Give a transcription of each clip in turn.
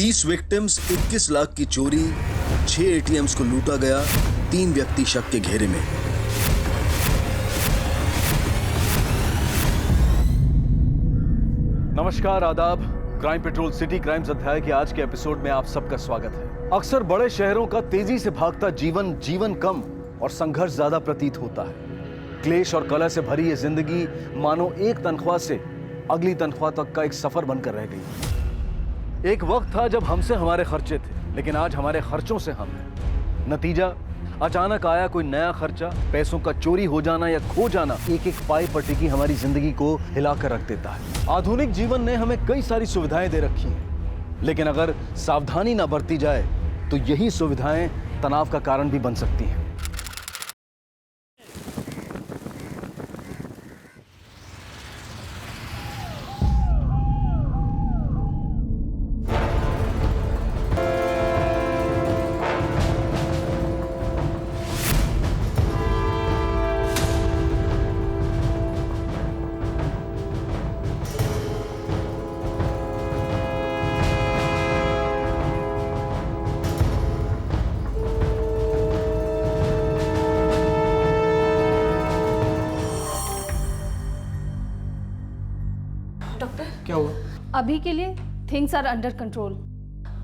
20 victims, 21 lakh की चोरी, 6 ATMs को लूटा गया, 3 व्यक्ति शक के घेरे में। नमस्कार, आदाब। क्राइम पेट्रोल सिटी क्राइम्स अध्याय के आज के एपिसोड में आप सबका स्वागत है। अक्सर बड़े शहरों का तेजी से भागता जीवन कम और संघर्ष ज्यादा प्रतीत होता है। क्लेश और कलह से भरी ये जिंदगी मानो एक तनख्वाह से अगली तनख्वाह तक का एक सफर बनकर रह गई। एक वक्त था जब हमसे हमारे खर्चे थे, लेकिन आज हमारे खर्चों से हम हैं। नतीजा, अचानक आया कोई नया खर्चा, पैसों का चोरी हो जाना या खो जाना एक एक पाई पर टिकी हमारी जिंदगी को हिलाकर रख देता है। आधुनिक जीवन ने हमें कई सारी सुविधाएं दे रखी हैं, लेकिन अगर सावधानी ना बरती जाए तो यही सुविधाएं तनाव का कारण भी बन सकती हैं। क्या हुआ? अभी के लिए थिंग्स आर अंडर कंट्रोल,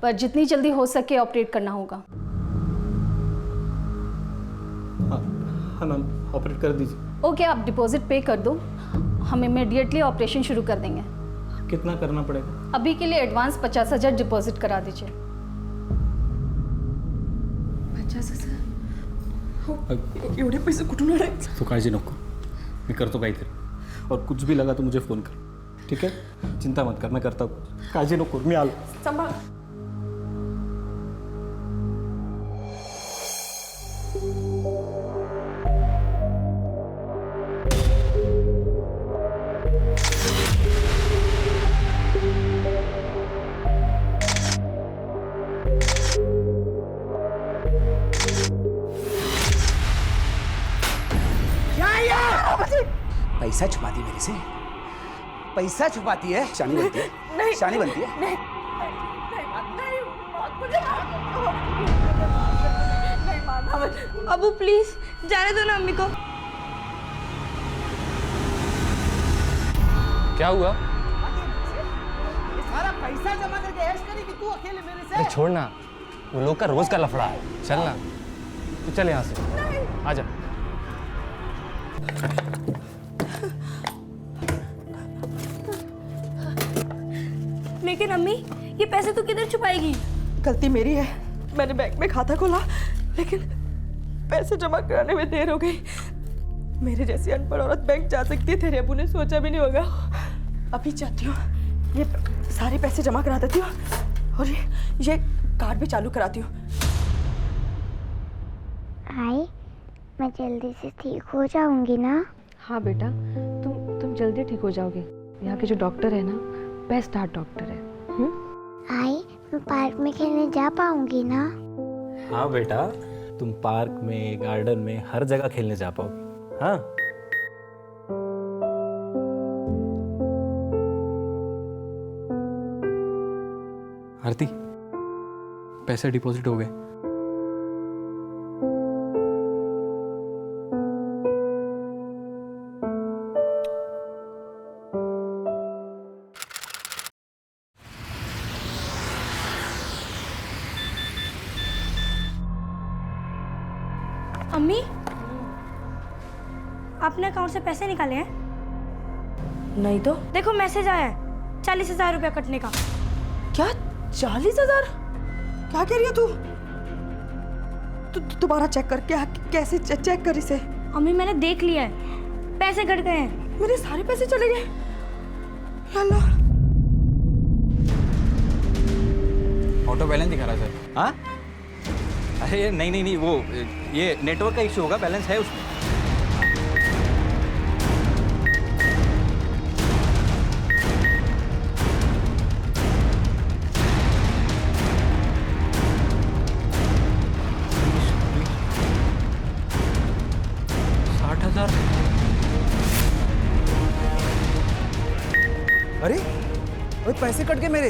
पर जितनी जल्दी हो सके ऑपरेट करना होगा। हाँ मैम, ऑपरेट कर दीजिए। ओके, आप डिपॉजिट पे कर दो, हम इमीडिएटली ऑपरेशन शुरू कर देंगे। कितना करना पड़ेगा? अभी के लिए एडवांस 50,000 डिपॉजिट करा दीजिए। 50,000? एवढे पैसे कुठून आले? तू काळजी नको, मी करतो काहीतरी, और कुछ भी लगा तो मुझे फ़ोन कर, ठीक है? चिंता मत कर, मैं करता हूँ, काळजी नको, मी आलो। सांभाळ। पैसा छुपाती मेरे से, पैसा छुपाती है, शानी बनती है, नहीं, शानी बनती है। नहीं, नहीं, अबू प्लीज जाने दो ना अम्मी को। क्या हुआ? सारा पैसा जमा करके ऐश करेगी तू अकेले मेरे से? अरे छोड़ ना, वो लोग का रोज का लफड़ा है। चल ना, तू चल यहाँ से, आजा। लेकिन अम्मी, ये पैसे तू किधर छुपाएगी? गलती मेरी है, मैंने बैंक में खाता खोला, लेकिन पैसे जमा कराने में देर हो गई। मेरे जैसी अनपढ़ औरत बैंक जा सकती है, तेरे अबू ने सोचा भी नहीं होगा। अभी चाहती हूँ ये सारे पैसे जमा करा देती हूँ और ये कार्ड भी चालू कराती हूँ। आई, मैं जल्दी से ठीक हो जाऊंगी ना? हाँ बेटा, तुम जल्दी ठीक हो जाओगे। यहाँ के जो डॉक्टर है ना, बेस्ट हार्ट डॉक्टर है। आई, मैं पार्क में खेलने जा पाऊंगी ना? हाँ बेटा, तुम पार्क में, गार्डन में, हर जगह खेलने जा पाओगे। हाँ। आरती, पैसे डिपॉजिट हो गए। अम्मी, आपने अकाउंट से पैसे निकाले हैं? नहीं तो देखो मैसेज आया है, 40,000 रुपया कटने का। क्या? 40,000? क्या कह रही है तू? दोबारा चेक कर। क्या? कैसे चेक कर इसे? अम्मी मैंने देख लिया है, पैसे कट गए हैं। मेरे सारे पैसे चले गए। अल्लाह। ऑटो बैलेंस दिखा रहा है सर। हाँ? अरे नहीं, वो ये नेटवर्क का इशू होगा, बैलेंस है उसमें। अरे पैसे कट गए मेरे।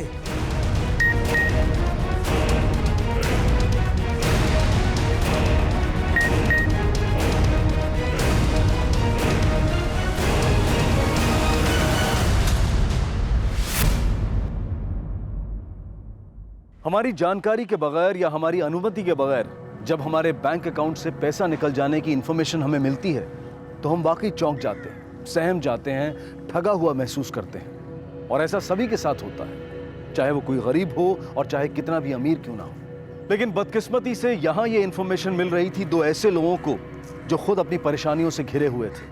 हमारी जानकारी के बगैर या हमारी अनुमति के बगैर जब हमारे बैंक अकाउंट से पैसा निकल जाने की इंफॉर्मेशन हमें मिलती है तो हम वाकई चौंक जाते हैं, सहम जाते हैं, ठगा हुआ महसूस करते हैं। और ऐसा सभी के साथ होता है, चाहे वो कोई गरीब हो और चाहे कितना भी अमीर क्यों ना हो। लेकिन बदकिस्मती से यहाँ ये इंफॉर्मेशन मिल रही थी दो ऐसे लोगों को जो खुद अपनी परेशानियों से घिरे हुए थे,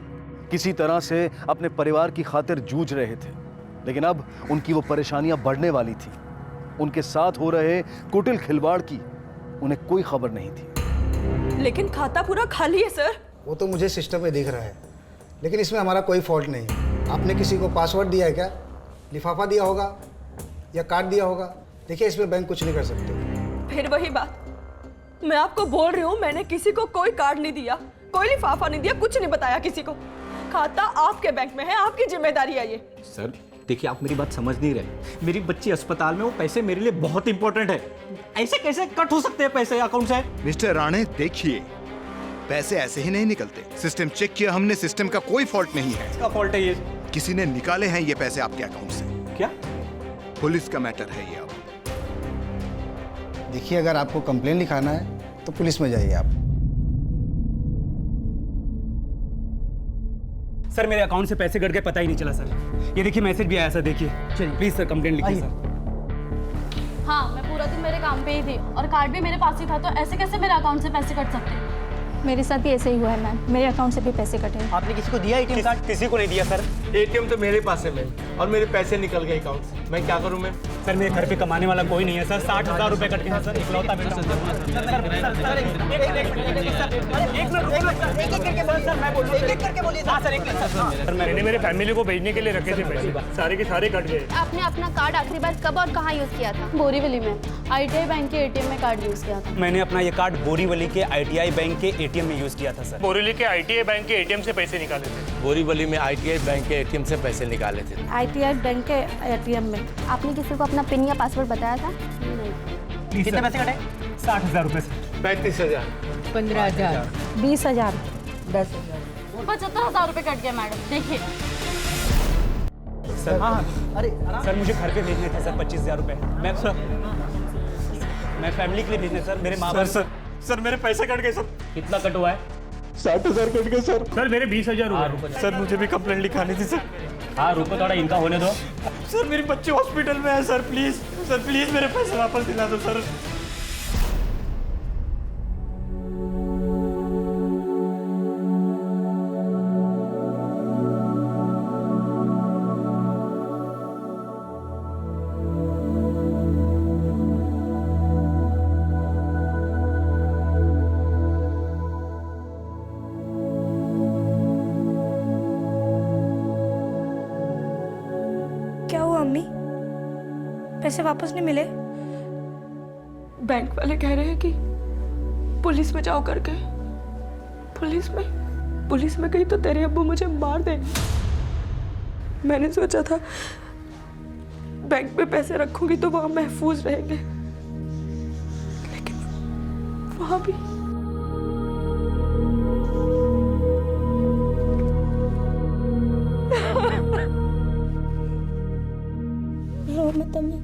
किसी तरह से अपने परिवार की खातिर जूझ रहे थे, लेकिन अब उनकी वो परेशानियां बढ़ने वाली थी। उनके साथ हो रहे कुटिल खिलवाड़ की उन्हें कोई खबर नहीं थी। लेकिन खाता पूरा खाली है सर। वो तो मुझे सिस्टम में दिख रहा है, लेकिन इसमें हमारा कोई फॉल्ट नहीं। आपने किसी को पासवर्ड दिया है क्या? लिफाफा दिया होगा या कार्ड दिया होगा? देखिए, इसमें बैंक कुछ नहीं कर सकते। फिर वही बात, मैं आपको बोल रही हूँ, मैंने किसी को कोई कार्ड नहीं दिया, कोई लिफाफा नहीं दिया, कुछ नहीं बताया किसी को। खाता आपके बैंक में है, आपकी जिम्मेदारी है ये। सर देखिए, आप मेरी बात समझ नहीं रहे। मेरी बच्ची अस्पताल में, वो पैसे मेरे लिए बहुत इंपॉर्टेंट है। ऐसे कैसे कट हो सकते हैं पैसे अकाउंट से? मिस्टर राणे, देखिए, पैसे ऐसे ही नहीं निकलते। सिस्टम चेक किया हमने, सिस्टम का कोई फॉल्ट नहीं है। इसका फॉल्ट है ये। किसी ने निकाले हैं ये पैसे आपके अकाउंट से। क्या? पुलिस का मैटर है ये। अब देखिए, अगर आपको कंप्लेन लिखाना है तो पुलिस में जाइए आप। सर मेरे अकाउंट से पैसे कट गए, पता ही नहीं चला सर। ये देखिए, मैसेज भी आया सर, देखिए। चलिए प्लीज सर कंप्लेंट लिखिए सर। हाँ, मैं पूरा दिन मेरे काम पे ही थी और कार्ड भी मेरे पास ही था, तो ऐसे कैसे मेरे अकाउंट से पैसे कट सकते हैं? मेरे साथ भी ऐसे ही हुआ है मैम, मेरे अकाउंट से भी पैसे कटे हैं। आपने किसी को दिया एटीएम कार्ड? किसी को नहीं दिया सर। एटीएम तो मेरे पास है मैम, और मेरे पैसे निकल गए अकाउंट से। मैं क्या करूं मैम? सर मेरे घर पे कमाने वाला कोई नहीं है सर। 60,000 रुपए कट गए हैं सर, इकलौता बेटा हूं। मैंने मेरे फैमिली को भेजने के लिए रखे थे पैसे, सारे के सारे कट गए। आपने अपना कार्ड आखिरी बार कब और कहाँ यूज किया था? बोरीवली में ITI बैंक के ATM में कार्ड यूज किया था। मैंने अपना ये कार्ड बोरीवली के ITI बैंक के ATM में यूज किया था सर। बोरीवली के ITI बैंक के ATM से पैसे निकाले थे। बोरीवली में ITI बैंक के ATM से पैसे निकाले थे। ITI बैंक के ATM में। आपने किसी को अपना पिन या पासवर्ड बताया था? कितने पैसे कटे? 60,000 रुपए सर। 35,000, 15,000, 20,000, 10,000। 75,000 रुपए कट गया मैडम, देखिए। सर सर मुझे घर पे भेजने थे सर 25,000 रुपए। मैं फैमिली के लिए भेजने सर, मेरे माँ बाप। सर मेरे पैसे कट गए सर। कितना कट हुआ है? 60,000 कट गए सर। सर मेरे 20,000 हुए। सर मुझे भी कंप्लेंट लिखानी थी सर। हाँ रुको, थोड़ा इनका होने दो। सर मेरी बच्ची हॉस्पिटल में है सर, प्लीज सर, प्लीज मेरे पैसे वापस दिला दो सर। क्या हुआ अम्मी? पैसे वापस नहीं मिले? बैंक वाले कह रहे हैं कि पुलिस में जाओ करके। पुलिस में गई तो तेरे अब्बू मुझे मार देंगे। मैंने सोचा था बैंक में पैसे रखूंगी तो वहां महफूज रहेंगे, लेकिन वहां भी रो मत अम्मी।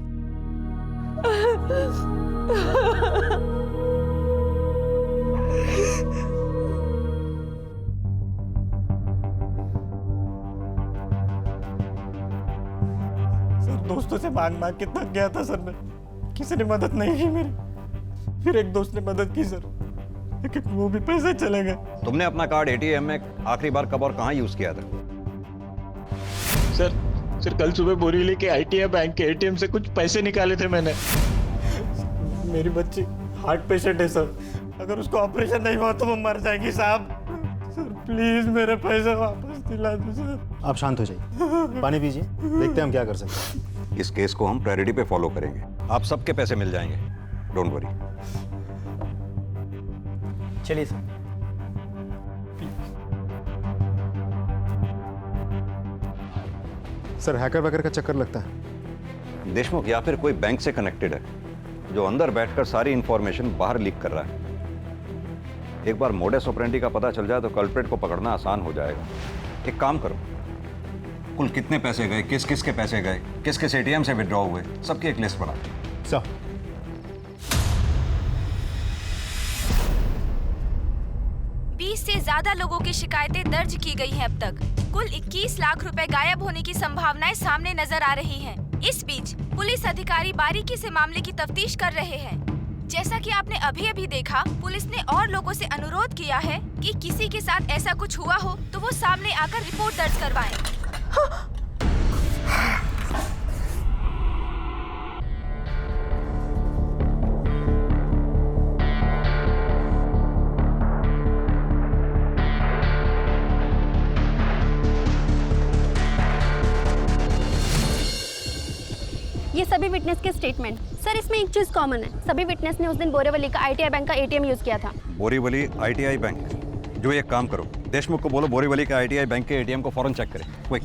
दोस्तों से मांग के थक गया था सर मैं, किसी ने मदद नहीं की मेरी। फिर एक दोस्त ने मदद की सर, लेकिन वो भी पैसे चले गए। तुमने अपना कार्ड ATM में आखिरी बार कब और कहाँ यूज किया था? सर कल सुबह बोरीवली के ITI बैंक के ATM से कुछ पैसे निकाले थे मैंने। मेरी बच्ची हार्ट पेशेंट है सर, अगर उसको ऑपरेशन नहीं हुआ तो वो मर जाएगी साहब। सर प्लीज मेरे पैसे वापस दिला दो सर। आप शांत हो जाइए, पानी पीजिए, देखते हैं हम क्या कर सकते हैं। इस केस को हम प्रायोरिटी पे फॉलो करेंगे, आप सबके पैसे मिल जाएंगे, डोंट वरी। चलिए सर। सर हैकर वैकर का चक्कर लगता है। देशमुख या फिर कोई बैंक से कनेक्टेड है जो अंदर बैठकर सारी इंफॉर्मेशन बाहर लीक कर रहा है। एक बार मोडस ऑपरेंडी का पता चल जाए तो कल्प्रेट को पकड़ना आसान हो जाएगा। एक काम करो, कुल कितने पैसे गए, किस किस के पैसे गए, किस किस ATM से विड्रॉ हुए, सबकी एक लिस्ट बना। सर ज्यादा लोगों की शिकायतें दर्ज की गई हैं अब तक। कुल 21 लाख रुपए गायब होने की संभावनाएं सामने नजर आ रही हैं। इस बीच पुलिस अधिकारी बारीकी से मामले की तफ्तीश कर रहे हैं। जैसा कि आपने अभी अभी देखा, पुलिस ने और लोगों से अनुरोध किया है कि किसी के साथ ऐसा कुछ हुआ हो तो वो सामने आकर रिपोर्ट दर्ज करवाएं। ये सभी विटनेस के स्टेटमेंट। सर, इसमें एक चीज कॉमन है, सभी विटनेस ने उस दिन बोरीवली का ITI बैंक का ATM यूज किया था। Borivali ITI bank? जो एक काम करो, देशमुख को बोलो बोरीवली के ITI बैंक के ATM को फौरन चेक करें, क्विक।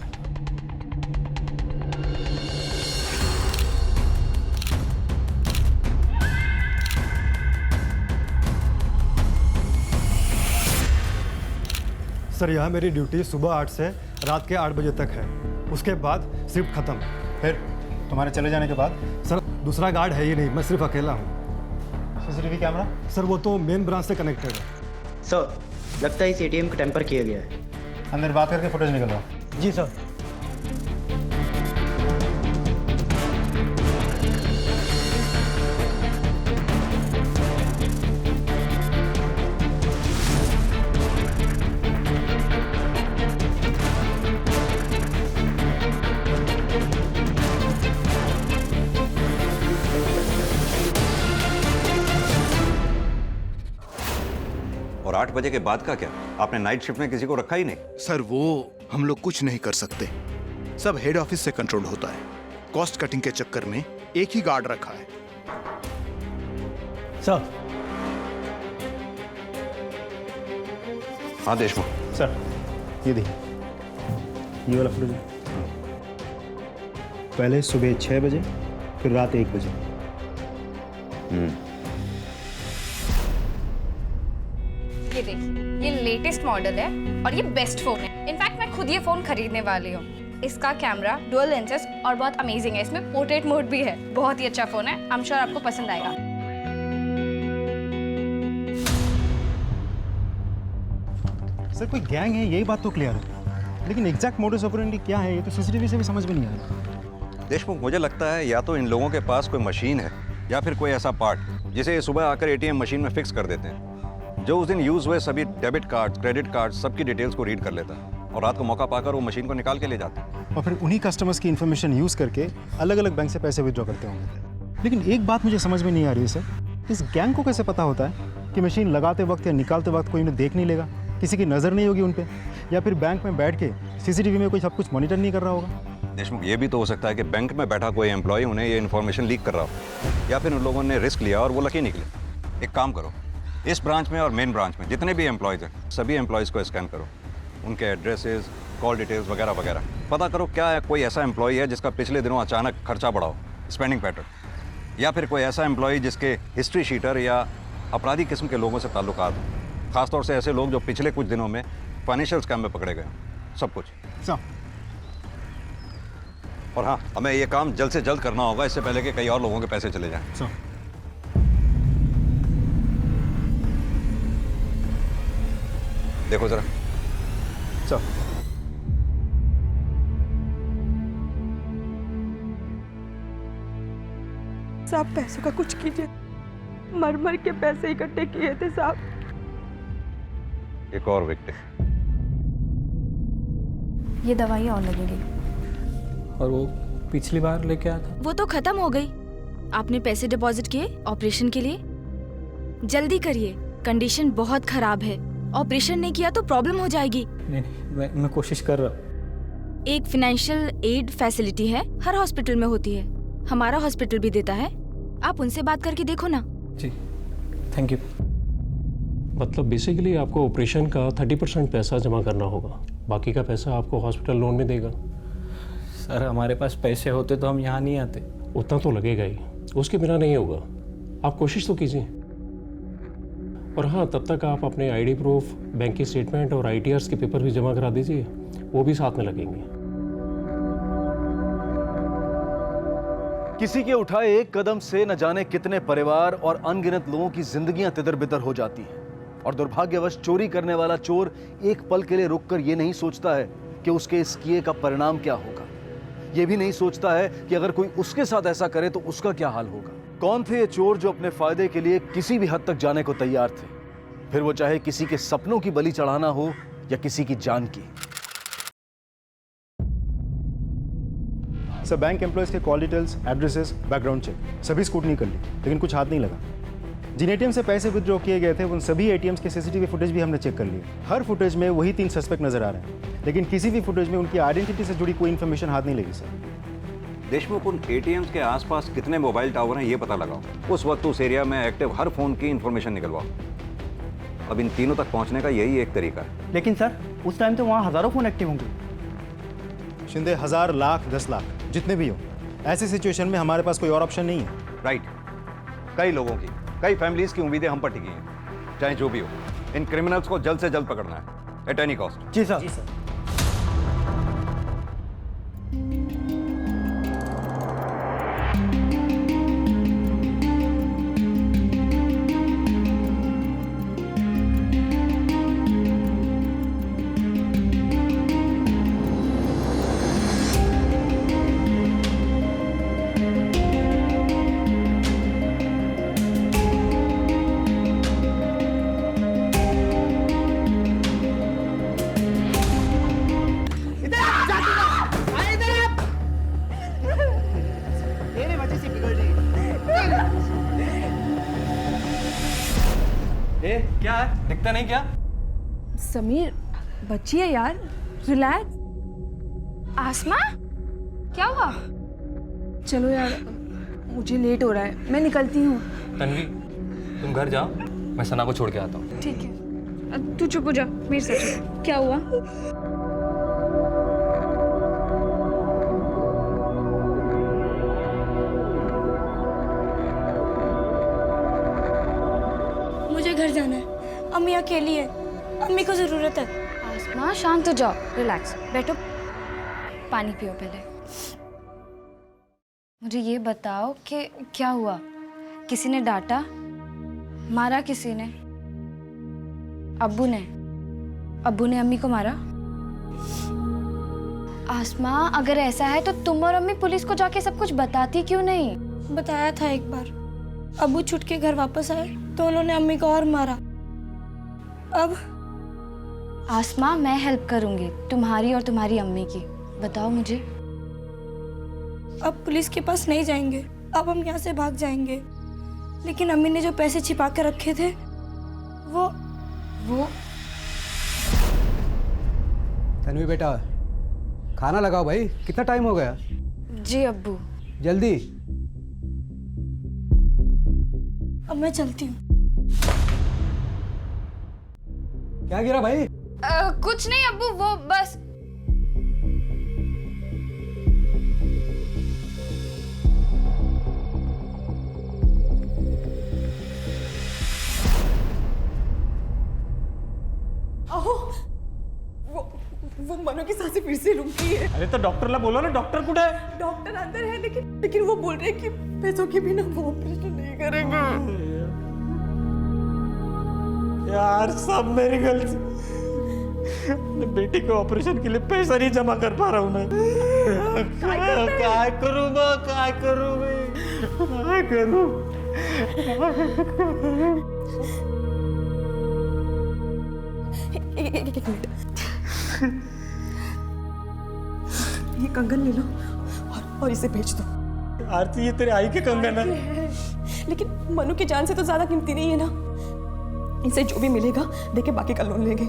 सर यहाँ मेरी ड्यूटी सुबह 8 से रात के 8 बजे तक है, उसके बाद शिफ्ट खत्म। फिर तुम्हारे चले जाने के बाद? सर दूसरा गार्ड है ही नहीं, मैं सिर्फ अकेला हूँ। CCTV camera? सर वो तो मेन ब्रांच से कनेक्टेड है। सर लगता है इस ATM को टेम्पर किया गया है। अंदर बात करके फुटेज निकलवाओ। जी सर। और 8 बजे के बाद का क्या? आपने नाइट शिफ्ट में किसी को रखा ही नहीं? सर वो हम लोग कुछ नहीं कर सकते, सब हेड ऑफिस से कंट्रोल होता है। कॉस्ट कटिंग के चक्कर में एक ही गार्ड रखा है। सर। हाँ देशमुख। सर ये देखिए, ये वाला फुटेज पहले सुबह 6 बजे फिर रात 1 बजे। ये देखिए, ये लेटेस्ट मॉडल है और ये बेस्ट फोन है। इनफैक्ट मैं खुद ये फोन खरीदने वाली हूँ। इसका कैमरा डुअल लेंसेज और बहुत अमेजिंग है। इसमें पोर्ट्रेट मोड भी है। बहुत ही अच्छा फोन है, आई एम श्योर आपको पसंद आएगा। सर कोई गैंग है, यही बात तो क्लियर है, लेकिन एग्जैक्ट मोडस ऑपरेंडी क्या है ये तो CCTV से भी समझ में नहीं आ रहा। देशमुख, मुझे लगता है या तो इन लोगों के पास कोई मशीन है या फिर कोई ऐसा पार्ट जिसे ये सुबह आकर ATM मशीन में फिक्स कर देते हैं, जो उस दिन यूज हुए सभी डेबिट कार्ड, क्रेडिट कार्ड, सबकी डिटेल्स को रीड कर लेता है और रात को मौका पाकर वो मशीन को निकाल के ले जाता है। और फिर उन्हीं कस्टमर्स की इन्फॉर्मेशन यूज करके अलग अलग बैंक से पैसे विड्रॉ करते होंगे। लेकिन एक बात मुझे समझ में नहीं आ रही है सर, इस गैंग को कैसे पता होता है कि मशीन लगाते वक्त या निकालते वक्त कोई उन्हें देख नहीं लेगा, किसी की नज़र नहीं होगी उन पर, या फिर बैंक में बैठ के CCTV में कोई सब कुछ मॉनिटर नहीं कर रहा होगा। देशमुख, ये भी तो हो सकता है कि बैंक में बैठा कोई एम्प्लॉय उन्हें ये इन्फॉर्मेशन लीक कर रहा हो, या फिर उन लोगों ने रिस्क लिया और वो लकी निकले। एक काम करो, इस ब्रांच में और मेन ब्रांच में जितने भी एम्प्लॉयज़ हैं, सभी एम्प्लॉयज़ को स्कैन करो, उनके एड्रेसेस, कॉल डिटेल्स वगैरह वगैरह। पता करो क्या है, कोई ऐसा एम्प्लॉय है जिसका पिछले दिनों अचानक खर्चा बढ़ा हो, स्पेंडिंग पैटर्न, या फिर कोई ऐसा एम्प्लॉय जिसके हिस्ट्री शीटर या अपराधी किस्म के लोगों से ताल्लुकात हो, खासतौर से ऐसे लोग जो पिछले कुछ दिनों में फाइनेंशियल स्कैम में पकड़े गए, सब कुछ। और हाँ, हमें ये काम जल्द से जल्द करना होगा, इससे पहले कि कई और लोगों के पैसे चले जाएं। देखो जरा। साहब पैसों का कुछ कीजिए, मर मर के पैसे इकट्ठे किए थे साहब। एक और विक्टिम। ये दवाई और लगेगी। और वो पिछली बार लेके आया था, वो तो खत्म हो गई। आपने पैसे डिपॉजिट किए ऑपरेशन के लिए? जल्दी करिए, कंडीशन बहुत खराब है। ऑपरेशन नहीं किया तो प्रॉब्लम हो जाएगी। नहीं, मैं कोशिश कर रहा हूँ। एक फाइनेंशियल एड फैसिलिटी है, हर हॉस्पिटल में होती है, हमारा हॉस्पिटल भी देता है। आप उनसे बात करके देखो ना। जी थैंक यू। मतलब बेसिकली आपको ऑपरेशन का 30% पैसा जमा करना होगा, बाकी का पैसा आपको हॉस्पिटल लोन में देगा। सर हमारे पास पैसे होते तो हम यहाँ नहीं आते। उतना तो लगेगा ही, उसके बिना नहीं होगा। आप कोशिश तो कीजिए। और हाँ, तब तक आप अपने ID प्रूफ, बैंक की स्टेटमेंट और ITRs के पेपर भी जमा करा दीजिए, वो भी साथ में लगेंगे। किसी के उठाए एक कदम से न जाने कितने परिवार और अनगिनत लोगों की जिंदगियां तितर बितर हो जाती हैं। और दुर्भाग्यवश चोरी करने वाला चोर एक पल के लिए रुककर यह नहीं सोचता है कि उसके इस किए का परिणाम क्या होगा। यह भी नहीं सोचता है कि अगर कोई उसके साथ ऐसा करे तो उसका क्या हाल होगा। कौन थे ये चोर जो अपने फायदे के लिए किसी भी हद तक जाने को तैयार थे, फिर वो चाहे किसी के सपनों की बलि चढ़ाना हो या किसी की जान की। सर, बैंक एम्प्लॉयज के call details, addresses, background check सभी स्कूटनी कर ली, लेकिन कुछ हाथ नहीं लगा। जिन एटीएम से पैसे विथड्रॉ किए गए थे उन सभी एटीएम्स के सीसीटीवी फुटेज भी हमने चेक कर लिए। हर फुटेज में वही 3 सस्पेक्ट नजर आ रहे हैं, लेकिन किसी भी फुटेज में उनकी आइडेंटिटी से जुड़ी कोई इन्फॉर्मेशन हाथ नहीं लगी सर। देशमुख, उन एटीएम्स के आसपास कितने मोबाइल टावर हैं ये पता लगाओ। उस वक्त उस एरिया में एक्टिव हर फोन की इन्फॉर्मेशन निकलवाओ। अब इन तीनों तक पहुंचने का यही एक तरीका है। लेकिन सर, उस टाइम तो वहाँ हज़ारों फ़ोन एक्टिव होंगे। शिंदे, 1000, लाख, 10 लाख जितने भी हो, ऐसी सिचुएशन में हमारे पास कोई और ऑप्शन नहीं है। राइट। कई लोगों की, कई फैमिलीज की उम्मीदें हम पर टिकी हैं। चाहे जो भी हो, इन क्रिमिनल्स को जल्द से जल्द पकड़ना है, एट एनी कॉस्ट। जी सर। जी सर। क्या है, दिखता नहीं क्या? समीर, बच्ची है यार, रिलैक्स। आसमा, क्या हुआ? चलो यार, मुझे लेट हो रहा है, मैं निकलती हूँ। तन्वी, तुम घर जाओ, मैं सना को छोड़ के आता हूँ। ठीक है, तू चुप हो जा, मेरे से चुप। क्या हुआ? मुझे घर जाना है, अम्मी अकेली है, अम्मी को जरूरत है। आसमा, शांत हो जाओ, रिलैक्स, बैठो, पानी पियो पहले। मुझे ये बताओ कि क्या हुआ? किसी ने डांटा, मारा किसी ने? अब्बू ने अम्मी को मारा? आसमा, अगर ऐसा है तो तुम और अम्मी पुलिस को जाके सब कुछ बताती क्यों नहीं? बताया था एक बार, अब्बू छुट के घर वापस आए तो उन्होंने अम्मी को और मारा। अब आसमा, मैं हेल्प करूंगी तुम्हारी और तुम्हारी अम्मी की। बताओ मुझे। अब पुलिस के पास नहीं जाएंगे, अब हम यहाँ से भाग जाएंगे। लेकिन अम्मी ने जो पैसे छिपा कर रखे थे वो तन्वी बेटा, खाना लगाओ भाई, कितना टाइम हो गया? जी अब्बू। जल्दी। अब मैं चलती हूँ। क्या गिरा भाई? कुछ नहीं अब्बू, वो बस। आहो, वो मनु की सांसें फिर से रुकी है। अरे तो डॉक्टरला बोलो ना, डॉक्टर कुठे है? डॉक्टर अंदर है, लेकिन वो बोल रहे हैं कि पैसों के बिना वो ऑपरेशन नहीं करेंगे। यार, सब मेरी गलती। अपने बेटी के ऑपरेशन के लिए पैसा नहीं जमा कर पा रहा हूँ मैं। क्या करूँ मैं? क्या करूँ मैं? क्या करूँ? एक मिनट, ये कंगन ले लो और इसे बेच दो। आरती, ये तेरे आई के कंगन है। लेकिन मनु की जान से तो ज्यादा कीमती नहीं है ना। इसे जो भी मिलेगा देके बाकी का लोन लेंगे।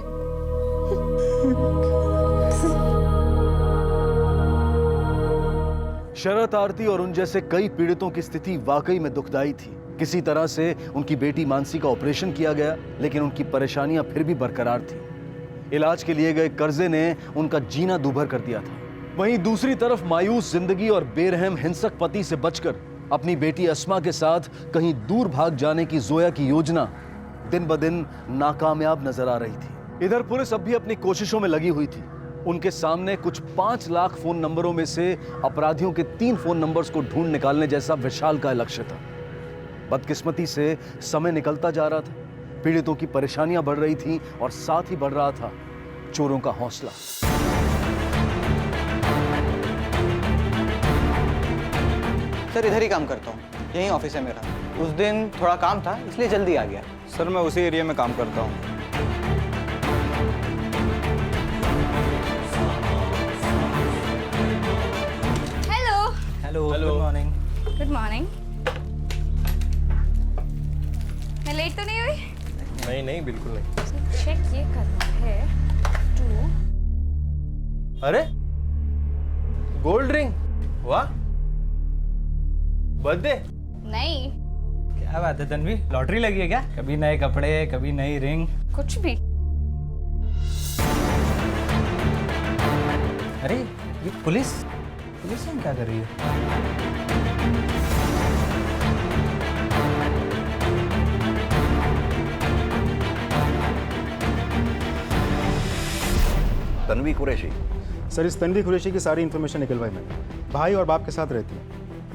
शरत, आरती और उन जैसे कई पीड़ितों की स्थिति वाकई में दुखदाई थी। किसी तरह से उनकी बेटी मानसी का ऑपरेशन किया गया, लेकिन उनकी परेशानियां फिर भी बरकरार थी। इलाज के लिए गए कर्जे ने उनका जीना दूभर कर दिया था। वहीं दूसरी तरफ मायूस जिंदगी और बेरहम हिंसक पति से बचकर अपनी बेटी अस्मा के साथ कहीं दूर भाग जाने की जोया की योजना दिन ब दिन नाकामयाब नजर आ रही थी। इधर पुलिस अब भी अपनी कोशिशों में लगी हुई थी। उनके सामने कुछ 5 लाख फोन नंबरों में से अपराधियों के 3 फोन नंबर्स को ढूंढ निकालने जैसा विशाल का लक्ष्य था। बदकिस्मती से समय निकलता जा रहा था। पीड़ितों की परेशानियां बढ़ रही थीं और साथ ही बढ़ रहा था चोरों का हौसला। सर इधर ही काम करता हूँ, यही ऑफिस है मेरा। उस दिन थोड़ा काम था इसलिए जल्दी आ गया। सर मैं उसी एरिया में काम करता हूँ। Hello. Hello, good morning. Good morning. मैं लेट तो नहीं हुई? नहीं नहीं बिल्कुल नहीं। चेक ये करना है टू। अरे गोल्ड रिंग, वाह, बर्थडे? नहीं, क्या बात है तन्वी, लॉटरी लगी है क्या? कभी नए कपड़े, कभी नई रिंग। कुछ भी। अरे ये पुलिस में क्या कर रही है? तन्वी कुरैशी। सर इस तन्वी कुरैशी की सारी इन्फॉर्मेशन निकलवाई मैंने। भाई और बाप के साथ रहती है,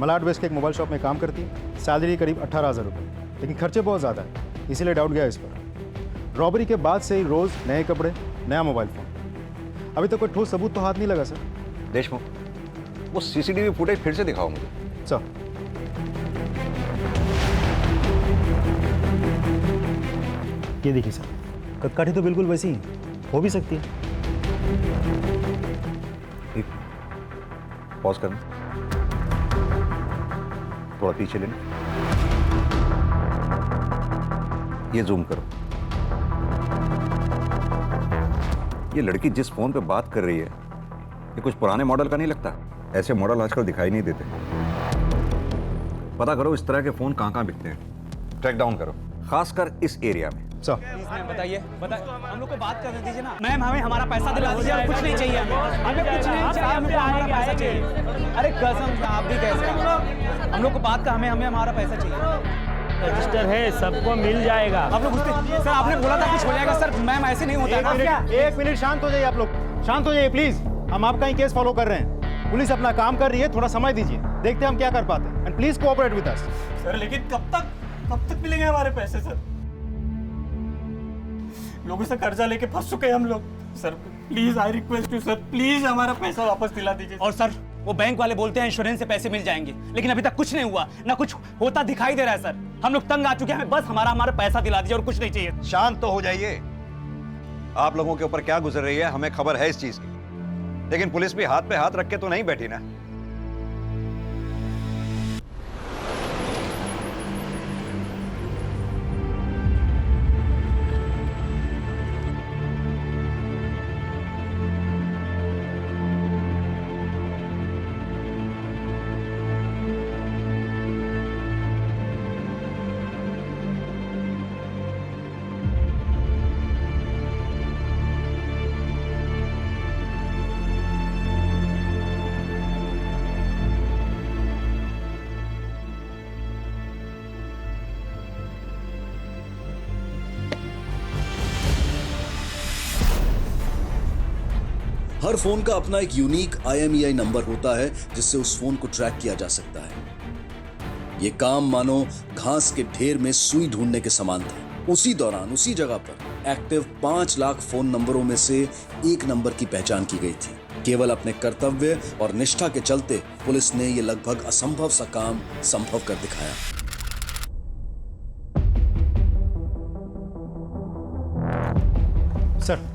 मलाड वेस्ट के एक मोबाइल शॉप में काम करती है, सैलरी करीब 18,000 रुपये, लेकिन खर्चे बहुत ज़्यादा है, इसीलिए डाउट गया इस पर। रॉबरी के बाद से ही रोज़ नए कपड़े, नया मोबाइल फ़ोन। अभी तक कोई ठोस सबूत तो हाथ नहीं लगा सर। देशमुख, वो सीसीटीवी फुटेज फिर से दिखाओ मुझे। सर ये देखिए सर, कदकाठी तो बिल्कुल वैसी ही हो भी सकती है। एक पॉज करना, थोड़ा पीछे लेना, ये जूम करो। ये लड़की जिस फोन पे बात कर रही है ये कुछ पुराने मॉडल का नहीं लगता? ऐसे मॉडल आजकल दिखाई नहीं देते। पता करो इस तरह के फोन कहाँ बिकते हैं, ट्रैक डाउन करो, खासकर इस एरिया में। बताइए, हम लोग को बात करने दीजिए ना। मैम हमें हमारा पैसा दिला दीजिए, और कुछ नहीं चाहिए हमें कुछ नहीं चाहिए, हमको हमारा पैसा चाहिए। अरे कसम से आप भी कैसे, हम लोग को बात का हमें हमारा पैसा चाहिए। रजिस्टर है, सबको मिल जाएगा। आप लोग सर आपने बोला था कुछ हो जाएगा सर, मैम ऐसे नहीं होता ना। एक मिनट शांत हो जाइए आप लोग, शांत हो जाइए प्लीज। हम आपका ही केस फॉलो कर रहे हैं, पुलिस अपना काम कर रही है, थोड़ा समय दीजिए, देखते हैं हम क्या कर पाते हैं। And please cooperate with us. Sir लेकिन कब तक मिलेंगे हमारे पैसे सर? लोगों से कर्जा लेके फंस चुके हैं हम लोग। Sir please, I request you sir, please हमारा पैसा वापस दिला दीजिए। और सर वो बैंक वाले बोलते हैं इंश्योरेंस से पैसे मिल जाएंगे, लेकिन अभी तक कुछ नहीं हुआ, ना कुछ होता दिखाई दे रहा है सर। हम लोग तंग आ चुके हैं, हमें बस हमारा पैसा दिला दीजिए और कुछ नहीं चाहिए। शांत तो हो जाइए। आप लोगों के ऊपर क्या गुजर रही है हमें खबर है इस चीज की, लेकिन पुलिस भी हाथ पे हाथ रख के तो नहीं बैठी ना। हर फोन का अपना एक यूनिक IMEI नंबर होता है जिससे उस फोन को ट्रैक किया जा सकता है। यह काम मानो घास के ढेर में सुई ढूंढने के समान था। उसी दौरान उसी जगह पर एक्टिव 5 लाख फोन नंबरों में से एक नंबर की पहचान की गई थी। केवल अपने कर्तव्य और निष्ठा के चलते पुलिस ने यह लगभग असंभव सा काम संभव कर दिखाया। सर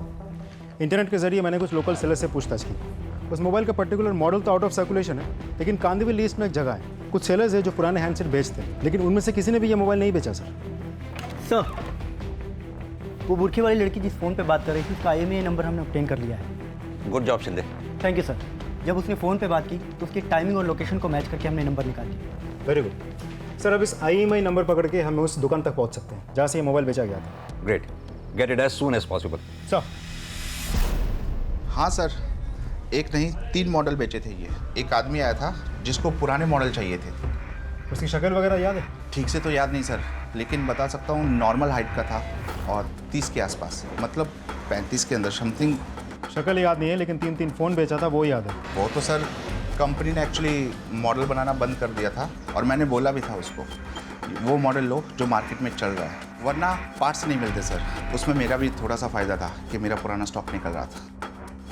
इंटरनेट के जरिए मैंने कुछ लोकल सेलर से पूछताछ की। उस मोबाइल का पर्टिकुलर मॉडल तो आउट ऑफ सर्कुलेशन है, लेकिन कांदिवली लिस्ट में एक जगह है, कुछ सेलर्स है जो पुराने हैंडसेट बेचते हैं, लेकिन उनमें से किसी ने भी ये मोबाइल नहीं बेचा सर। सर वो बुरखी वाली लड़की जिस फ़ोन पे बात कर रही थी उसका IMEI नंबर हमने ऑब्टेन कर लिया है। Good job Shinde. Thank you sir. जब उसने फ़ोन पे बात की तो उसकी टाइमिंग और लोकेशन को मैच करके हमने नंबर निकाल लिया। Very good sir. अब इस IMEI नंबर पकड़ के हम उस दुकान तक पहुंच सकते हैं जहाँ से ये मोबाइल बेचा गया था। Great, get it as soon as possible. Sir हाँ सर, एक नहीं 3 मॉडल बेचे थे ये। एक आदमी आया था जिसको पुराने मॉडल चाहिए थे। उसकी शक्ल वगैरह याद है? ठीक से तो याद नहीं सर, लेकिन बता सकता हूँ नॉर्मल हाइट का था और 30 के आसपास, मतलब 35 के अंदर समथिंग। शक्ल याद नहीं है, लेकिन 3 फ़ोन बेचा था वो याद है। वो तो सर कंपनी ने एक्चुअली मॉडल बनाना बंद कर दिया था और मैंने बोला भी था उसको वो मॉडल लो जो मार्केट में चल रहा है। वरना पार्ट्स नहीं मिलते सर। उसमें मेरा भी थोड़ा सा फ़ायदा था कि मेरा पुराना स्टॉक निकल रहा था।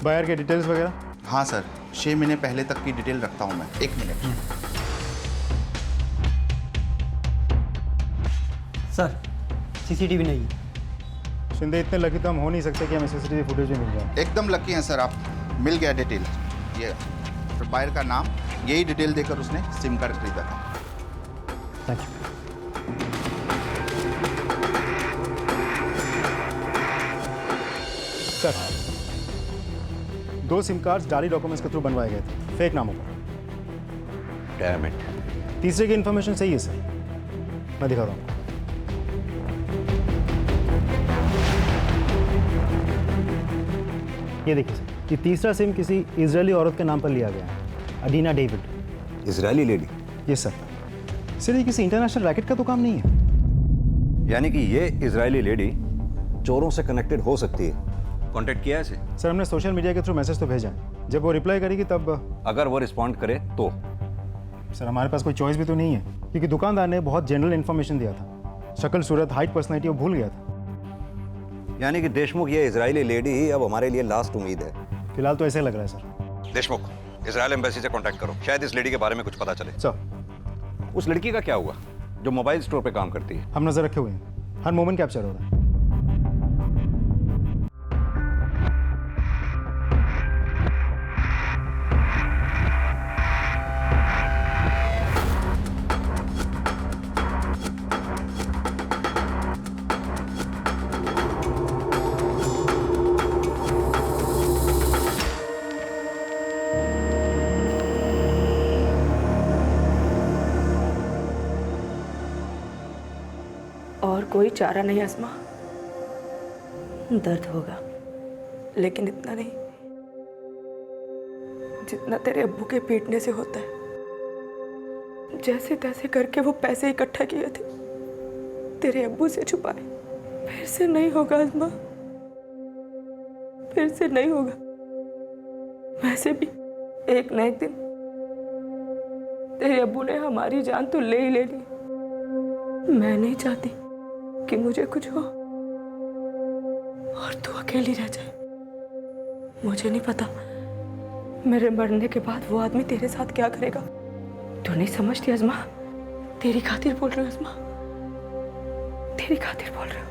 बायर के डिटेल्स वगैरह? हाँ सर, 6 महीने पहले तक की डिटेल रखता हूँ मैं। 1 मिनट। सर सीसीटीवी नहीं। शिंदे इतने लकी तो हम हो नहीं सकते कि हमें सीसीटीवी फुटेज भी मिल जाए। एकदम लकी हैं सर आप, मिल गया डिटेल। ये बायर का नाम, यही डिटेल देकर उसने सिम कार्ड खरीदा था। Thank you. Sir, 2 SIM cards जाली डॉक्यूमेंट्स के थ्रू बनवाए गए थे, फेक नामों पर। Damn it. तीसरे की इन्फॉर्मेशन सही है सर, मैं दिखा रहा हूँ। ये देखिए सर, ये तीसरा सिम किसी इजरायली औरत के नाम पर लिया गया है, Adina David. Israeli lady? Yes sir. Sir ये किसी इंटरनेशनल रैकेट का तो काम नहीं है? यानी कि ये इजरायली लेडी चोरों से कनेक्टेड हो सकती है। कांटेक्ट किया है इसे? सर हमने सोशल मीडिया के थ्रू मैसेज तो भेजा है, जब वो रिप्लाई करेगी तब। अगर वो रिस्पॉन्ड करे तो? सर हमारे पास कोई चॉइस भी तो नहीं है, क्योंकि दुकानदार ने बहुत जनरल इन्फॉर्मेशन दिया था, शक्ल सूरत हाइट पर्सनैलिटी वो भूल गया था। यानी कि देशमुख ये इजरायली लेडी ही अब हमारे लिए लास्ट उम्मीद है। फिलहाल तो ऐसे लग रहा है सर। देशमुख, इजरायल एम्बेसी से कांटेक्ट करो, शायद इस लेडी के बारे में कुछ पता चले। सर उस लड़की का क्या हुआ जो मोबाइल स्टोर पे काम करती है? हम नजर रखे हुए हैं, हर मोमेंट कैप्चर हो रहा है। और कोई चारा नहीं अज़मा, दर्द होगा लेकिन इतना नहीं जितना तेरे अब्बू के पीटने से होता है। जैसे तैसे करके वो पैसे इकट्ठा किए थे, तेरे अब्बू से छुपाए। फिर से नहीं होगा अज़मा, फिर से नहीं होगा। वैसे भी एक न एक दिन तेरे अब्बू ने हमारी जान तो ले ही ले ली। मैं नहीं चाहती कि मुझे कुछ हो और तू अकेली रह जाए। मुझे नहीं पता मेरे मरने के बाद वो आदमी तेरे साथ क्या करेगा। तू नहीं समझती अज़मा, तेरी खातिर बोल रही हूँ अज़मा, तेरी खातिर बोल रही हूँ।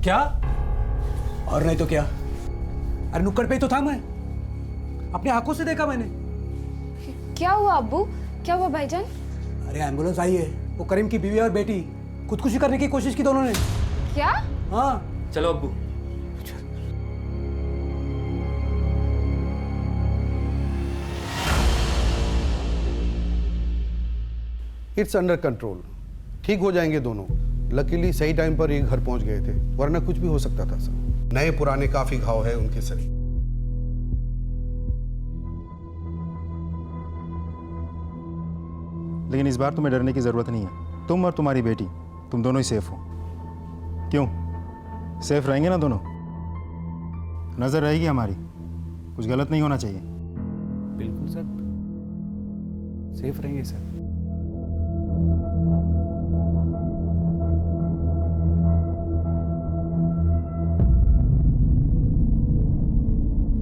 क्या? और नहीं तो क्या? अरे नुक्कड़ पे ही तो था मैं, अपनी आंखों से देखा मैंने। क्या हुआ अब्बू? क्या हुआ भाईजान? अरे एम्बुलेंस आई है, वो करीम की बीवी और बेटी खुदकुशी करने की कोशिश की दोनों ने। क्या? हाँ। चलो अब्बू। इट्स अंडर कंट्रोल, ठीक हो जाएंगे दोनों। लकीली सही टाइम पर ये घर पहुंच गए थे, वरना कुछ भी हो सकता था सर। नए पुराने काफी घाव है उनके शरीर। लेकिन इस बार तुम्हें डरने की जरूरत नहीं है, तुम और तुम्हारी बेटी, तुम दोनों ही सेफ हो। क्यों? सेफ रहेंगे ना दोनों? नजर रहेगी हमारी, कुछ गलत नहीं होना चाहिए। बिल्कुल सर, सेफ रहेंगे सर।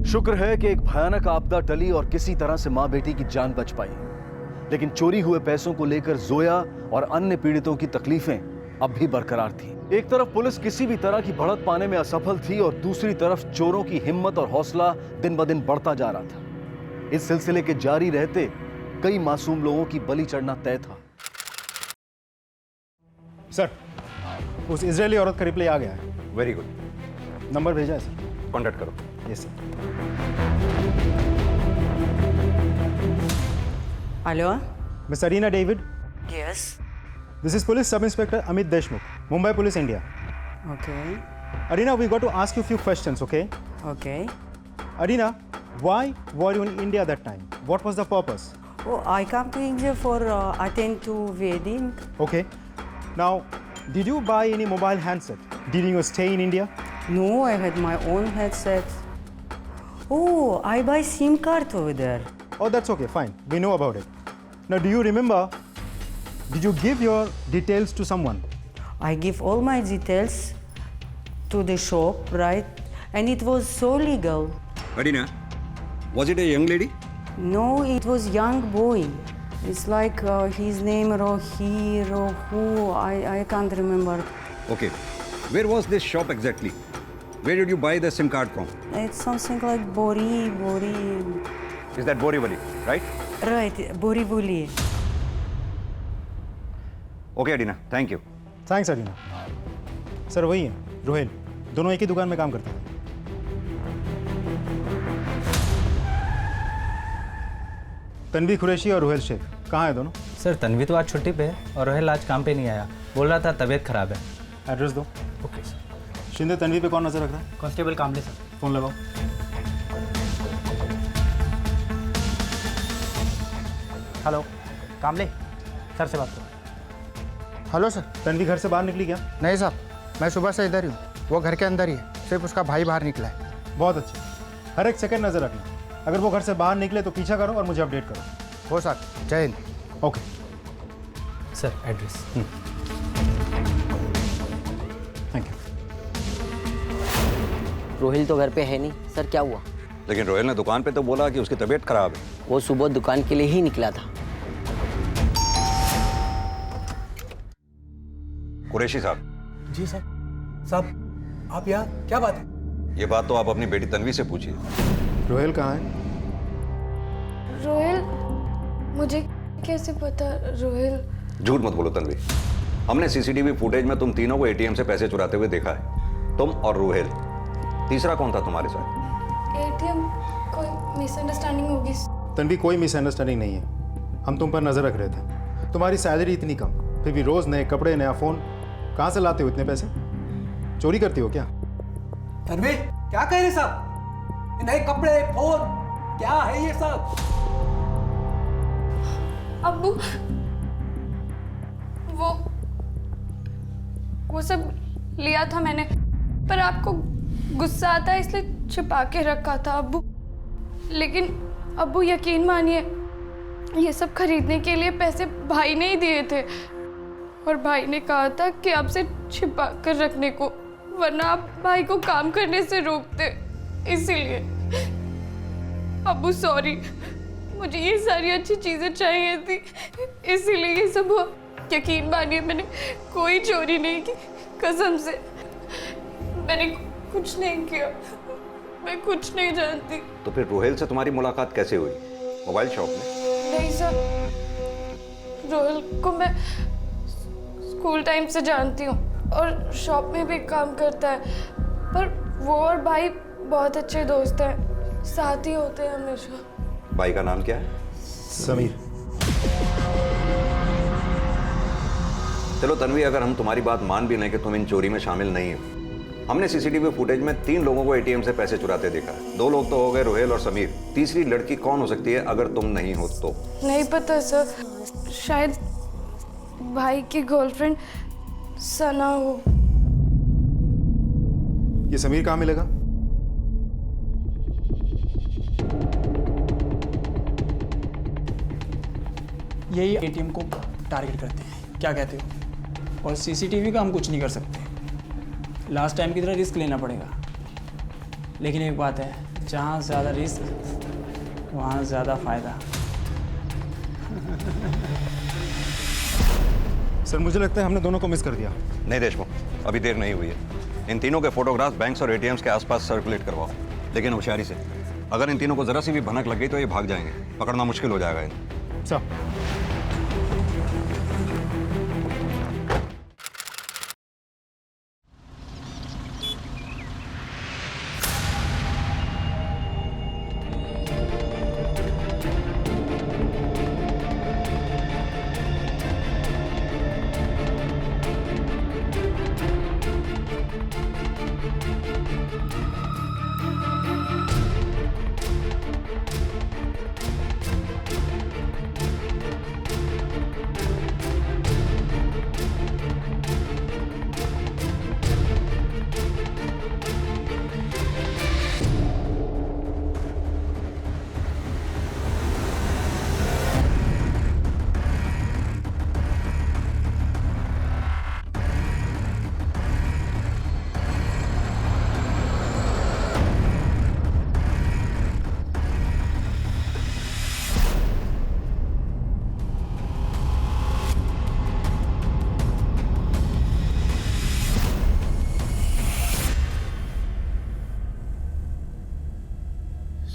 शुक्र है कि एक भयानक आपदा टली और किसी तरह से मां बेटी की जान बच पाई। लेकिन चोरी हुए पैसों को लेकर जोया और अन्य पीड़ितों की तकलीफें अब भी बरकरार थी। एक तरफ पुलिस किसी भी तरह की बढ़त पाने में असफल थी और दूसरी तरफ चोरों की हिम्मत और हौसला दिन ब दिन बढ़ता जा रहा था। इस सिलसिले के जारी रहते कई मासूम लोगों की बलि चढ़ना तय था। सर, उस इजरायली औरत का रिप्लाई आ गया है। Very good. नंबर भेजा है सर, कांटेक्ट करो। Yes sir. Hello miss Arina David. Yes. This is police sub inspector Amit Deshmukh, Mumbai police India. Okay. Arina, we got to ask you a few questions, okay? Okay. Arina, Why were you in India that time? What was the purpose? Oh, I come to India for attend to wedding. Okay. Now, did you buy any mobile handset during your stay in India? No, I had my own headset. Oh, I buy SIM card over there. Oh, that's okay, fine. We know about it. Now, do you remember, did you give your details to someone? I give all my details to the shop, right? And it was so legal. Adina, was it a young lady? No, it was young boy. It's like his name Rohi, Rohu, I can't remember. Okay. Where was this shop exactly? Where did you buy the SIM card from? It's something like Bori. Is that Borivali, right? Right, Borivali. Okay, Adina. Thank you. Thanks, Adina. Sir वही है, रोहेल. दोनों एक ही दुकान में काम करते थे. तन्वी कुरैशी और रोहेल शेख कहाँ है दोनों? सर तन्वी तो आज छुट्टी पे है और रोहेल आज काम पे नहीं आया. बोल रहा था तबीयत खराब है. एड्रेस दो. Okay sir. शिंदे तन्वी पे कौन नजर रख रहा है? कांस्टेबल कामले सर. फोन लगाओ. हेलो कामले सर से बात करो. Hello sir. तन्वी घर से बाहर निकली क्या? नहीं साहब, मैं सुबह से इधर ही हूँ. वो घर के अंदर ही है, सिर्फ उसका भाई बाहर निकला है. बहुत अच्छा. हर एक सेकंड नजर रखना. अगर वो घर से बाहर निकले तो पीछा करो और मुझे अपडेट करो. हो सर. जय Hind. Okay sir. Address. Thank you. Rohail तो घर पे है नहीं सर, क्या हुआ? लेकिन रोहिल ने दुकान पे तो बोला कि उसकी तबीयत खराब है. वो सुबह दुकान के लिए ही निकला था. कुरैशी साहब. जी सर. साहब आप यहाँ, क्या बात है? ये बात तो आप अपनी बेटी तन्वी से पूछिए. रोहेल कहाँ है? रोहिल, मुझे कैसे पता रोहिल? झूठ मत बोलो तन्वी. हमने सीसीटीवी फुटेज में तुम तीनों को एटीएम से पैसे चुराते हुए देखा है. तुम और रोहेल. तीसरा कौन था तुम्हारे साथ? एटीएम, कोई मिसअंडरस्टैंडिंग होगी. तन्वी, कोई मिसअंडरस्टैंडिंग नहीं है. हम तुम पर नजर रख रहे थे. तुम्हारी सैलरी इतनी कम, फिर भी रोज नए कपड़े, नया फोन. कहाँ से लाते हो इतने पैसे? चोरी करती हो क्या? तन्वी क्या कह रहे साहब? नए कपड़े, फोन, क्या है ये सब? अब्बू, वो सब लिया था मैंने, पर आपको गुस्सा आता है इसलिए छिपा के रखा था अब्बू. लेकिन अब्बू यकीन मानिए, ये सब खरीदने के लिए पैसे भाई ने ही दिए थे और भाई ने कहा था कि आपसे छिपा कर रखने को, वरना आप भाई को काम करने से रोकते. इसीलिए अब्बू सॉरी, मुझे ये सारी अच्छी चीजें चाहिए थी, इसीलिए ये सब हुआ. यकीन मानिए मैंने कोई चोरी नहीं की, कसम से. मैंने कुछ नहीं किया, मैं कुछ नहीं जानती. तो फिर रोहेल से तुम्हारी मुलाकात कैसे हुई? मोबाइल शॉप में? नहीं सर, रोहिल को मैं स्कूल टाइम से जानती हूँ और शॉप में भी काम करता है. पर वो और भाई बहुत अच्छे दोस्त हैं, साथ ही होते हैं हमेशा. भाई का नाम क्या है? समीर. चलो तन्वी, अगर हम तुम्हारी बात मान भी लें कि तुम इन चोरी में शामिल नहीं हो, हमने सीसीटीवी फुटेज में 3 लोगों को एटीएम से पैसे चुराते देखा है. 2 लोग तो हो गए, रोहेल और समीर. तीसरी लड़की कौन हो सकती है अगर तुम नहीं हो तो? नहीं पता सर, शायद भाई की गर्लफ्रेंड सना हो. ये समीर कहाँ मिलेगा? यही एटीएम को टारगेट करते हैं, क्या कहते हो? और सीसीटीवी का हम कुछ नहीं कर सकते. लास्ट टाइम की तरह रिस्क लेना पड़ेगा. लेकिन एक बात है, जहाँ ज़्यादा रिस्क वहाँ ज़्यादा फायदा. सर मुझे लगता है हमने दोनों को मिस कर दिया. नहीं देशमुख, अभी देर नहीं हुई है. इन तीनों के फोटोग्राफ्स बैंक्स और एटीएम्स के आसपास सर्कुलेट करवाओ, लेकिन होशियारी से. अगर इन तीनों को जरा सी भी भनक लग गई तो ये भाग जाएंगे. पकड़ना मुश्किल हो जाएगा इन्हें. सर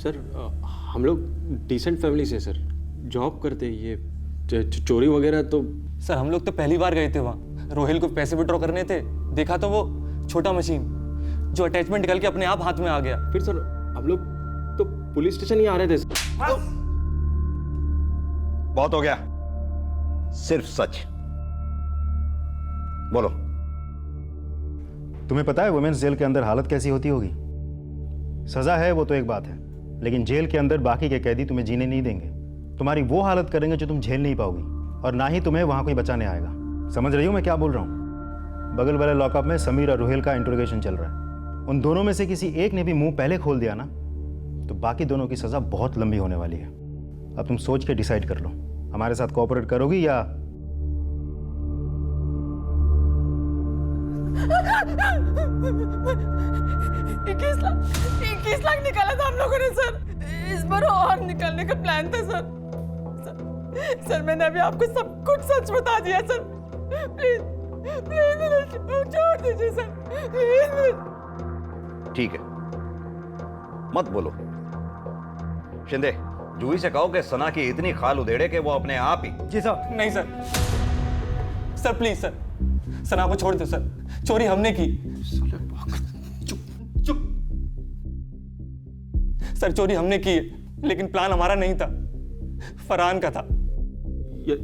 सर हम लोग डिसेंट फैमिली से सर, जॉब करते हैं, ये चोरी वगैरह तो। सर हम लोग तो पहली बार गए थे वहाँ, रोहिल को पैसे विड्रॉ करने थे, देखा तो वो छोटा मशीन जो अटैचमेंट निकल के अपने आप हाथ में आ गया। फिर सर हम लोग तो पुलिस स्टेशन ही आ रहे थे। बहुत हो गया, सिर्फ सच बोलो। तुम्हें पता है वुमेन्स जेल के अंदर हालत कैसी होती होगी? सजा है वो तो एक बात है, लेकिन जेल के अंदर बाकी के कैदी तुम्हें जीने नहीं देंगे। तुम्हारी वो हालत करेंगे जो तुम झेल नहीं पाओगी, और ना ही तुम्हें वहां कोई बचाने आएगा। समझ रही हो मैं क्या बोल रहा हूँ? बगल वाले लॉकअप में समीर और रोहिल का इंट्रोगेशन चल रहा है। उन दोनों में से किसी एक ने भी मुंह पहले खोल दिया ना, तो बाकी दोनों की सजा बहुत लंबी होने वाली है। अब तुम सोच के डिसाइड कर लो, हमारे साथ कोऑपरेट करोगी या? 21 लाख निकाला था हम लोगों ने सर। इस बार और निकालने का प्लान था सर। सर मैंने अभी आपको सब कुछ सच बता दिया सर। प्लीज प्लीज मुझे छोड़ दीजिए सर, प्लीज। ठीक है, मत बोलो। शिंदे, जूही से कहो कि सना की इतनी खाल उधेड़े कि वो अपने आप ही। जी सर। नहीं सर, सर प्लीज सर, सना को छोड़ दो सर, चोरी हमने की। चुप चुप। सर चोरी हमने की है, लेकिन प्लान हमारा नहीं था, फरहान का था।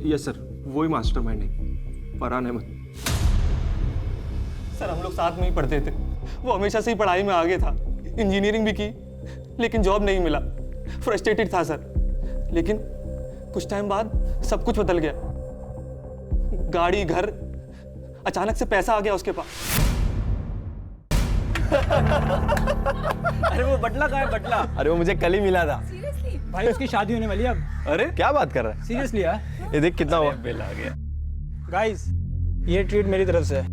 यस सर, वही मास्टरमाइंड है, फरहान अहमद। सर हम लोग साथ में ही पढ़ते थे, वो हमेशा से ही पढ़ाई में आगे था, इंजीनियरिंग भी की, लेकिन जॉब नहीं मिला। फ्रस्ट्रेटेड था सर, लेकिन कुछ टाइम बाद सब कुछ बदल गया। गाड़ी, घर, अचानक से पैसा आ गया उसके पास। अरे वो बटला कहाँ है, बटला? अरे वो मुझे कल ही मिला था। भाई उसकी शादी होने वाली है अब। अरे क्या बात कर रहा है? सीरियसली यार, ये देख कितना हुआ। बिल आ गया। गाइस ये ट्रीट मेरी तरफ से है।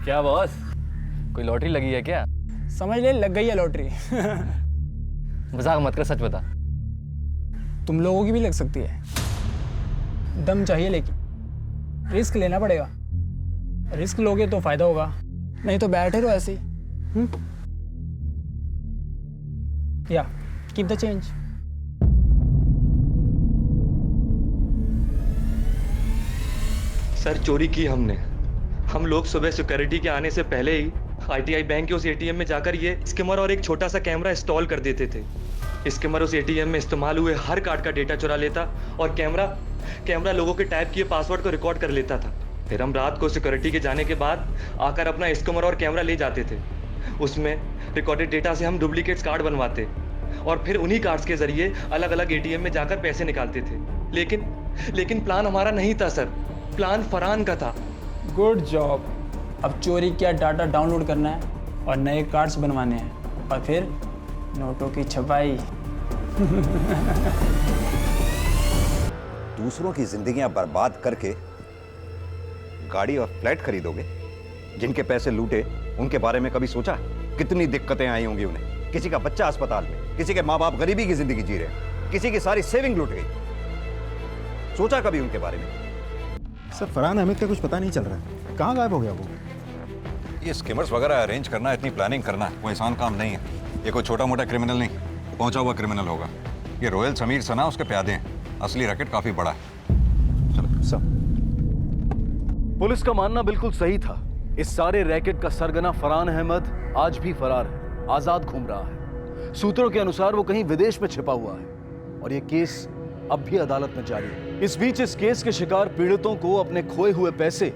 क्या बॉस, कोई लॉटरी लगी है क्या? समझ ले, लग गई है लॉटरी। मजाक मत कर, सच बता। तुम लोगों की भी लग सकती है। दम चाहिए, लेकिन रिस्क लेना पड़ेगा। रिस्क लोगे तो फायदा होगा, नहीं तो बैठे रहो ऐसे ही। या कीप द चेंज। सर चोरी की हमने। हम लोग सुबह सिक्योरिटी के आने से पहले ही आईटीआई बैंक के उस एटीएम में जाकर ये स्किमर और एक छोटा सा कैमरा इंस्टॉल कर देते थे। स्किमर उस एटीएम में इस्तेमाल हुए हर कार्ड का डेटा चुरा लेता और कैमरा लोगों के टाइप किए पासवर्ड को रिकॉर्ड कर लेता था। फिर हम रात को सिक्योरिटी के जाने के बाद आकर अपना स्किमर और कैमरा ले जाते थे। उसमें रिकॉर्डेड डेटा से हम डुप्लीकेट्स कार्ड बनवाते और फिर उन्हीं कार्ड्स के जरिए अलग अलग एटीएम में जाकर पैसे निकालते थे। लेकिन प्लान हमारा नहीं था सर, प्लान फरहान का था। Good job. अब चोरी किया डाटा डाउनलोड करना है और नए कार्ड्स बनवाने हैं और फिर नोटों की छपाई। दूसरों की जिंदगियां बर्बाद करके गाड़ी और फ्लैट खरीदोगे? जिनके पैसे लूटे उनके बारे में कभी सोचा? कितनी दिक्कतें आई होंगी उन्हें। किसी का बच्चा अस्पताल में, किसी के माँ बाप गरीबी की जिंदगी जी रहे, किसी की सारी सेविंग लूट गई। सोचा कभी उनके बारे में? सर फरहान अहमद का कुछ पता नहीं चल रहा है, कहाँ गायब हो गया वो? ये स्किमर्स वगैरह अरेंज करना, इतनी प्लानिंग करना कोई आसान काम नहीं है। ये कोई छोटा मोटा क्रिमिनल नहीं, पहुंचा हुआ क्रिमिनल होगा। ये रोहिल, समीर, सना उसके प्यादे हैं। असली रैकेट काफी बड़ा है। चलो सब। पुलिस का मानना बिल्कुल सही था। इस सारे रैकेट का सरगना फरहान अहमद आज भी फरार है, आजाद घूम रहा है। सूत्रों के अनुसार वो कहीं विदेश में छिपा हुआ है और ये केस अब भी अदालत में जारी है। इस बीच इस केस के शिकार पीड़ितों को अपने खोए हुए पैसे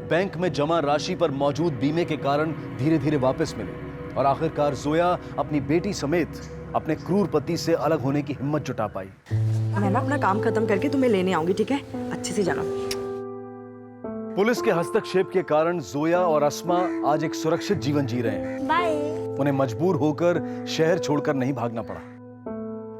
बैंक में जमा राशि पर मौजूद बीमे के कारण धीरे धीरे वापस मिले और आखिरकार जोया अपनी बेटी समेत अपने क्रूर पति से अलग होने की हिम्मत जुटा पाई। मैं ना अपना काम खत्म करके तुम्हें लेने आऊंगी, ठीक है? अच्छे से जाना। पुलिस के हस्तक्षेप के कारण जोया और अस्मा आज एक सुरक्षित जीवन जी रहे हैं। बाय। उन्हें मजबूर होकर शहर छोड़कर नहीं भागना पड़ा।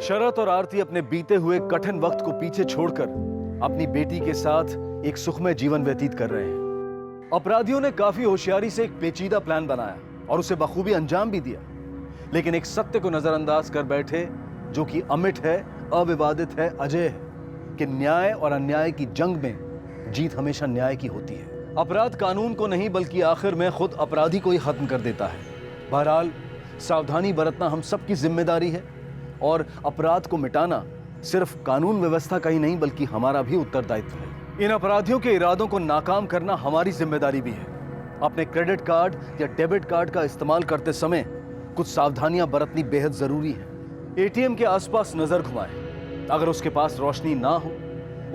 शरत और आरती अपने बीते हुए कठिन वक्त को पीछे छोड़कर अपनी बेटी के साथ एक सुखमय जीवन व्यतीत कर रहे हैं। अपराधियों ने काफी होशियारी से एक पेचीदा प्लान बनाया और उसे बखूबी अंजाम भी दिया, लेकिन एक सत्य को नजरअंदाज कर बैठे जो कि अमिट है, अविवादित है, अजय है कि न्याय और अन्याय की जंग में जीत हमेशा न्याय की होती है। अपराध कानून को नहीं बल्कि आखिर में खुद अपराधी को ही खत्म कर देता है। बहरहाल सावधानी बरतना हम सबकी जिम्मेदारी है और अपराध को मिटाना सिर्फ कानून व्यवस्था का ही नहीं बल्कि हमारा भी उत्तरदायित्व है। इन अपराधियों के इरादों को नाकाम करना हमारी जिम्मेदारी भी है। अपने क्रेडिट कार्ड या डेबिट कार्ड का इस्तेमाल करते समय कुछ सावधानियां बरतनी बेहद जरूरी है। एटीएम के आसपास नजर घुमाएं। अगर उसके पास रोशनी ना हो,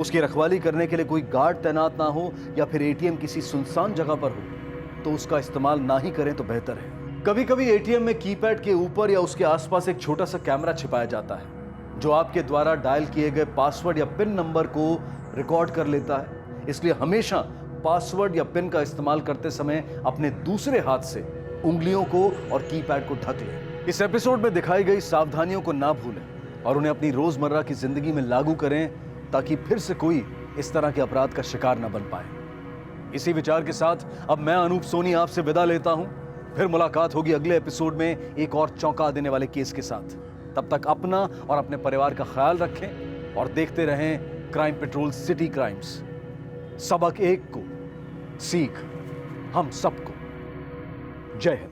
उसकी रखवाली करने के लिए कोई गार्ड तैनात ना हो या फिर एटीएम किसी सुनसान जगह पर हो तो उसका इस्तेमाल ना ही करें तो बेहतर है। कभी कभी एटीएम में कीपैड के ऊपर या उसके आसपास एक छोटा सा कैमरा छिपाया जाता है जो आपके द्वारा डायल किए गए पासवर्ड या पिन नंबर को रिकॉर्ड कर लेता है। इसलिए हमेशा पासवर्ड या पिन का इस्तेमाल करते समय अपने दूसरे हाथ से उंगलियों को और कीपैड को ढक लें। इस एपिसोड में दिखाई गई सावधानियों को ना भूलें और उन्हें अपनी रोजमर्रा की जिंदगी में लागू करें ताकि फिर से कोई इस तरह के अपराध का शिकार न बन पाए। इसी विचार के साथ अब मैं अनूप सोनी आपसे विदा लेता हूं। फिर मुलाकात होगी अगले एपिसोड में एक और चौंका देने वाले केस के साथ। तब तक अपना और अपने परिवार का ख्याल रखें और देखते रहें क्राइम पेट्रोल सिटी क्राइम्स। सबक एक को, सीख हम सबको। जय हिंद।